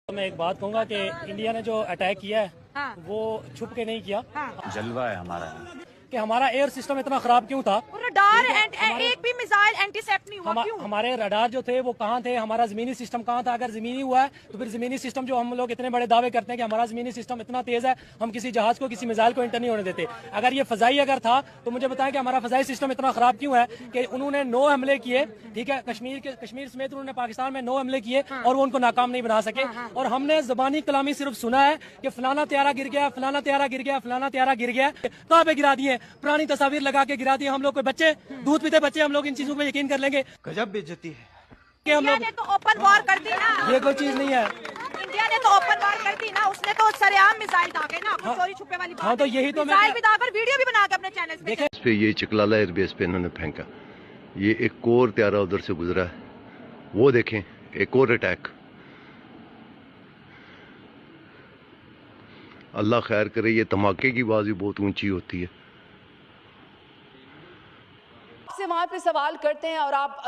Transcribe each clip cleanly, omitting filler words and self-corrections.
میں ایک بات کہوں گا کہ انڈیا نے جو اٹیک کیا ہے وہ چھپ کے نہیں کیا. جلوہ ہے ہمارا کہ ہمارا ایئر سسٹم اتنا خراب کیوں تھا. رڈار ایک بھی میزائل اینٹی سیپٹ نہیں ہوا کیوں؟ ہمارے رڈار جو تھے وہ کہاں تھے, ہمارا زمینی سسٹم کہاں تھا. اگر زمینی ہوا ہے تو پھر زمینی سسٹم جو ہم لوگ اتنے بڑے دعوے کرتے ہیں کہ ہمارا زمینی سسٹم اتنا تیز ہے, ہم کسی جہاز کو کسی میزائل کو انٹر نہیں ہونے دیتے. اگر یہ فضائی اگر تھا تو مجھے بتائیں کہ ہمارا فضائی سسٹم اتنا خراب کیوں ہے کہ انہوں نے 9 حملے کیے, ٹھیک ہے, کشمیر سمیت انہوں نے پاکستان میں 9 حملے کیے اور وہ ان کو ناکام نہیں بنا سکے. اور ہم نے زبانی کلامی صرف سنا ہے کہ فلانا طیارہ گر گیا, فلانا طیارہ گر گیا, فلانا طیارہ گر گیا. کہاں پہ گرا دیے؟ پرانی تصاویر لگا کے گرا دیے. ہم لوگ کوئی بچے دودھ پیتے بچے ہم لوگ ان چیزوں پہ یقین کر لیں گے؟ گجب بے عزتی ہے کہ ہم لوگ نے تو اوپن وار کر دی نا. یہ کوئی چیز نہیں ہے. انڈیا نے تو اوپن وار کر دی نا, اس نے تو سرعام میزائل داغے نا. چوری چھپے والی بات. ہاں تو یہی تو میں میزائل بھی داغ کر ویڈیو بھی بنا کے اپنے چینل پہ. اس پہ یہ چکلالہ ایئر بیس پہ انہوں نے پھینکا, یہ ایک اور طیارہ ادھر سے گزرا ہے, وہ دیکھیں ایک اور اٹیک. اللہ خیر کرے, یہ دھماکے کی آواز بھی بہت اونچی ہوتی ہے. سے وہاں پہ سوال کرتے ہیں اور آپ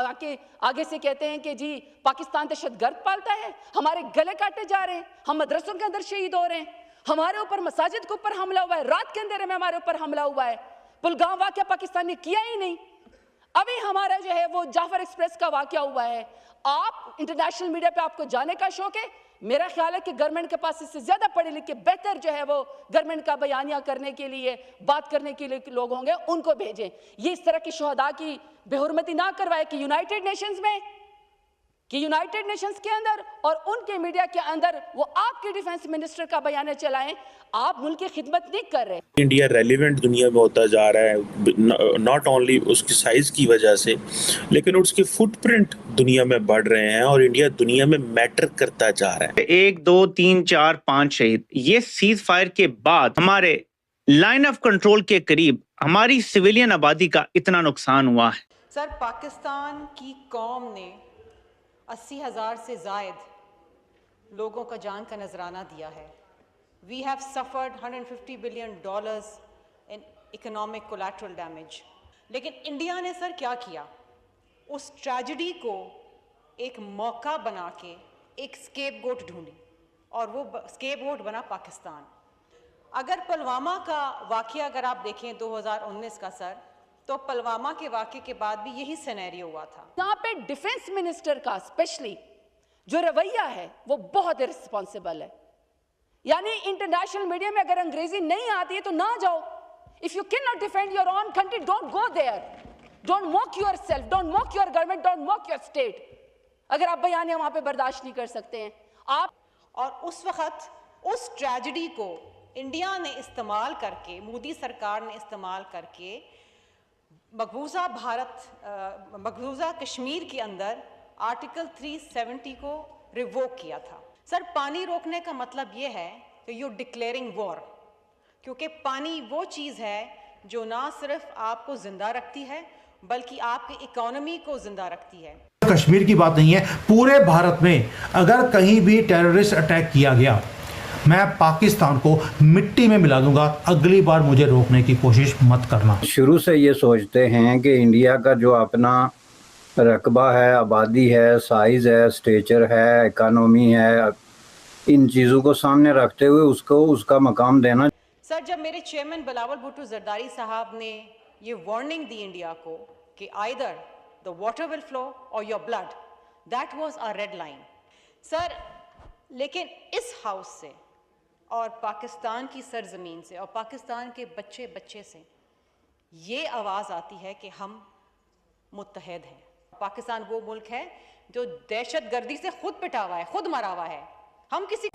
آگے سے کہتے ہیں کہ جی پاکستان دہشت گرد پالتا ہے, ہمارے گلے کاٹے جا رہے ہیں, ہم مدرسوں کے اندر شہید ہو رہے ہیں, ہمارے اوپر مساجد کے اوپر حملہ ہوا ہے, رات کے اندھیرے میں ہمارے اوپر حملہ ہوا ہے. پلگام واقعہ پاکستان نے کیا ہی نہیں. ابھی ہمارا جو ہے وہ جعفر ایکسپریس کا واقعہ ہوا ہے. آپ انٹرنیشنل میڈیا پہ آپ کو جانے کا شوق ہے. میرا خیال ہے کہ گورنمنٹ کے پاس اس سے زیادہ پڑھے لکھے بہتر جو ہے وہ گورنمنٹ کا بیانیہ کرنے کے لیے, بات کرنے کے لیے لوگ ہوں گے, ان کو بھیجیں. یہ اس طرح کی شہداء کی بے حرمتی نہ کروائے کہ یونائٹڈ نیشنز کے اندر اور ان کے میڈیا کے اندر وہ آپ کے ڈیفنس منسٹر کا بیانیہ چلائیں. آپ ملک کی خدمت نہیں کر رہے. انڈیا ریلیونٹ دنیا میں ہوتا جا رہا ہے, ناٹ اونلی اس کی سائز کی وجہ سے, لیکن اس کی فٹ پرنٹ دنیا میں بڑھ رہے ہیں اور انڈیا دنیا میں میٹر کرتا جا رہا ہے. 1 2 3 4 5 شہید. یہ سیز فائر کے بعد ہمارے لائن آف کنٹرول کے قریب ہماری سویلین آبادی کا اتنا نقصان ہوا ہے. سر, پاکستان کی قوم نے 80,000 سے زائد لوگوں کا جان کا نذرانہ دیا ہے. We have suffered $150 billion in economic collateral damage. لیکن انڈیا نے سر کیا کیا؟ اس ٹریجڈی کو ایک موقع بنا کے ایک اسکیپ گوٹ ڈھونڈی اور وہ اسکیپ گوٹ بنا پاکستان. اگر پلوامہ کا واقعہ اگر آپ دیکھیں 2019 کا سر, تو پلوامہ کے واقعے کے بعد بھی یہی سینیریو ہوا تھا. یہاں پہ ڈیفنس منسٹر کا اسپیشلی جو رویہ ہے وہ بہت irresponsible ہے. یعنی انٹرنیشنل میڈیا میں اگر انگریزی نہیں آتی ہے تو نہ جاؤ. If you cannot defend your own country, don't go there. Don't mock yourself, don't mock your government, don't mock your state. اگر آپ بیانیہ وہاں پہ برداشت نہیں کر سکتے ہیں آپ. اور اس وقت اس ٹریجڈی کو انڈیا نے استعمال کر کے, مودی سرکار نے استعمال کر کے مقبوضہ کشمیر کے اندر آرٹیکل 370 کو ریووک کیا تھا. سر, پانی روکنے کا مطلب یہ ہے کہ یو ڈکلیئرنگ وار, کیونکہ پانی وہ چیز ہے جو نہ صرف آپ کو زندہ رکھتی ہے بلکہ آپ کی اکانومی کو زندہ رکھتی ہے. کشمیر کی بات نہیں ہے, پورے بھارت میں اگر کہیں بھی ٹیررسٹ اٹیک کیا گیا, میں پاکستان کو مٹی میں ملا دوں گا. اگلی بار مجھے روکنے کی کوشش مت کرنا. شروع سے یہ سوچتے ہیں کہ انڈیا کا جو اپنا رقبہ ہے, آبادی ہے, سائز ہے, اسٹیچر ہے, اکانومی ہے, ان چیزوں کو سامنے رکھتے ہوئے اس کو اس کا مقام دینا. سر, جب میرے چیئرمین بلاول بھٹو زرداری صاحب نے یہ وارننگ دی انڈیا کو کہ either the water will flow or your blood, that was our red line. سر, لیکن اس ہاؤس سے اور پاکستان کی سرزمین سے اور پاکستان کے بچے سے یہ آواز آتی ہے کہ ہم متحد ہیں. پاکستان وہ ملک ہے جو دہشت گردی سے خود پٹا ہوا ہے, خود مرا ہوا ہے. ہم کسی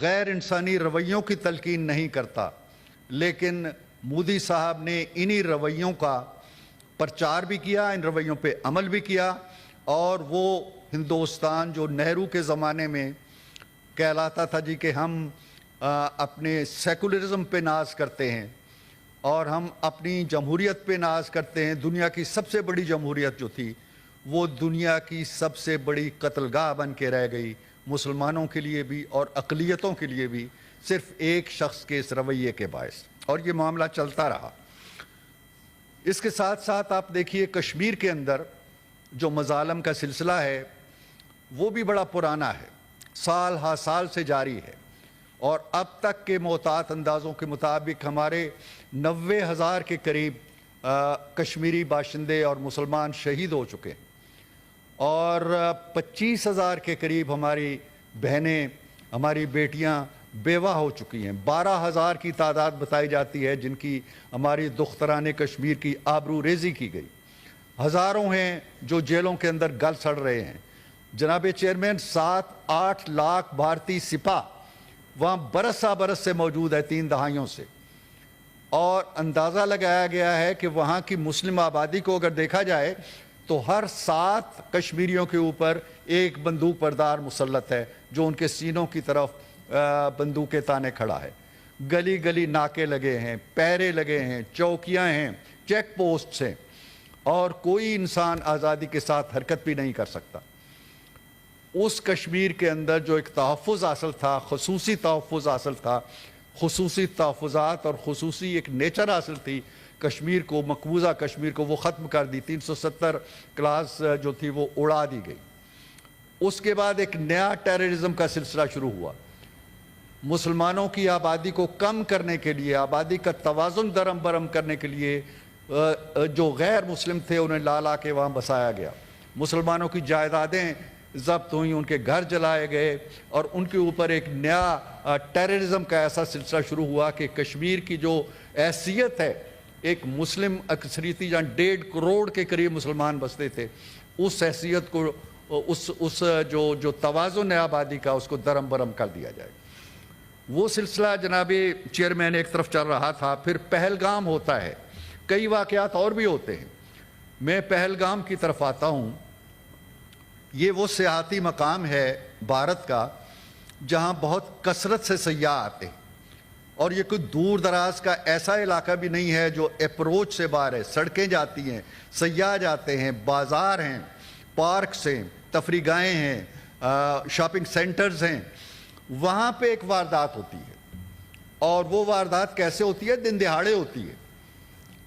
غیر انسانی رویوں کی تلقین نہیں کرتا, لیکن مودی صاحب نے انہی رویوں کا پرچار بھی کیا, ان رویوں پہ عمل بھی کیا, اور وہ ہندوستان جو نہرو کے زمانے میں کہلاتا تھا جی کہ ہم اپنے سیکولرزم پہ ناز کرتے ہیں اور ہم اپنی جمہوریت پہ ناز کرتے ہیں. دنیا کی سب سے بڑی جمہوریت جو تھی وہ دنیا کی سب سے بڑی قتل گاہ بن کے رہ گئی, مسلمانوں کے لیے بھی اور اقلیتوں کے لیے بھی, صرف ایک شخص کے اس رویے کے باعث. اور یہ معاملہ چلتا رہا. اس کے ساتھ ساتھ آپ دیکھیے کشمیر کے اندر جو مظالم کا سلسلہ ہے وہ بھی بڑا پرانا ہے، سال ہا سال سے جاری ہے، اور اب تک کے محتاط اندازوں کے مطابق ہمارے 90,000 کے قریب کشمیری باشندے اور مسلمان شہید ہو چکے ہیں، اور 25,000 کے قریب ہماری بہنیں، ہماری بیٹیاں بیوہ ہو چکی ہیں، 12,000 کی تعداد بتائی جاتی ہے جن کی ہماری دختران کشمیر کی آبرو ریزی کی گئی، ہزاروں ہیں جو جیلوں کے اندر گل سڑ رہے ہیں۔ جناب چیئرمین، 7-8 لاکھ بھارتی سپاہ وہاں برس برس سے موجود ہے 3 دہائیوں سے، اور اندازہ لگایا گیا ہے کہ وہاں کی مسلم آبادی کو اگر دیکھا جائے تو ہر 7 کشمیریوں کے اوپر ایک بندوق بردار مسلط ہے جو ان کے سینوں کی طرف بندوق کے تانے کھڑا ہے۔ گلی گلی ناکے لگے ہیں، پیرے لگے ہیں، چوکیاں ہیں، چیک پوسٹس ہیں، اور کوئی انسان آزادی کے ساتھ حرکت بھی نہیں کر سکتا۔ اس کشمیر کے اندر جو ایک تحفظ حاصل تھا، خصوصی تحفظ حاصل تھا، خصوصی تحفظات اور خصوصی ایک نیچر حاصل تھی کشمیر کو، مقبوضہ کشمیر کو، وہ ختم کر دی۔ 370 کلاس جو تھی وہ اڑا دی گئی۔ اس کے بعد ایک نیا ٹیررزم کا سلسلہ شروع ہوا۔ مسلمانوں کی آبادی کو کم کرنے کے لیے، آبادی کا توازن درہم برہم کرنے کے لیے جو غیر مسلم تھے انہیں لا لا کے وہاں بسایا گیا، مسلمانوں کی جائیدادیں ضبط ہوئیں، ان کے گھر جلائے گئے، اور ان کے اوپر ایک نیا ٹیررزم کا ایسا سلسلہ شروع ہوا کہ کشمیر کی جو حیثیت ہے، ایک مسلم اکثریتی جہاں 1.5 کروڑ کے قریب مسلمان بستے تھے، اس حیثیت کو، اس جو توازن ہے آبادی کا، اس کو درہم برہم کر دیا جائے۔ وہ سلسلہ جناب چیئرمین ایک طرف چل رہا تھا، پھر پہلگام ہوتا ہے، کئی واقعات اور بھی ہوتے ہیں۔ میں پہلگام کی طرف آتا ہوں۔ یہ وہ سیاحتی مقام ہے بھارت کا جہاں بہت کثرت سے سیاح آتے ہیں، اور یہ کوئی دور دراز کا ایسا علاقہ بھی نہیں ہے جو اپروچ سے باہر ہے۔ سڑکیں جاتی ہیں، سیاح جاتے ہیں، بازار ہیں، پارکس ہیں، تفریح گاہیں ہیں، شاپنگ سینٹرز ہیں۔ وہاں پہ ایک واردات ہوتی ہے، اور وہ واردات کیسے ہوتی ہے؟ دن دہاڑے ہوتی ہے،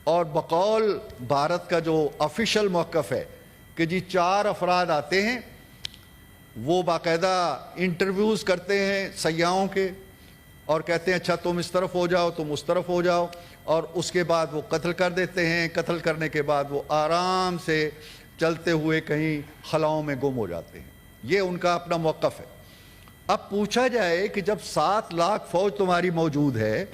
اور بقول بھارت کا جو آفیشل موقف ہے کہ جی 4 افراد آتے ہیں، وہ باقاعدہ انٹرویوز کرتے ہیں سیاحوں کے، اور کہتے ہیں اچھا تم اس طرف ہو جاؤ، تم اس طرف ہو جاؤ، اور اس کے بعد وہ قتل کر دیتے ہیں۔ قتل کرنے کے بعد وہ آرام سے چلتے ہوئے کہیں خلاؤں میں گم ہو جاتے ہیں۔ یہ ان کا اپنا موقف ہے۔ اب پوچھا جائے کہ جب 7 لاکھ فوج تمہاری موجود ہے،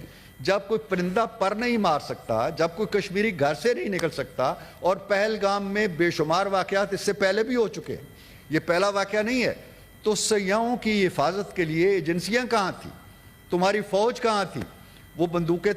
جب کوئی پرندہ پر نہیں مار سکتا، جب کوئی کشمیری گھر سے نہیں نکل سکتا، اور پہلگام میں بے شمار واقعات اس سے پہلے بھی ہو چکے ہیں، یہ پہلا واقعہ نہیں ہے، تو سیاحوں کی حفاظت کے لیے ایجنسیاں کہاں تھیں؟ تمہاری فوج کہاں تھی؟ وہ بندوقیں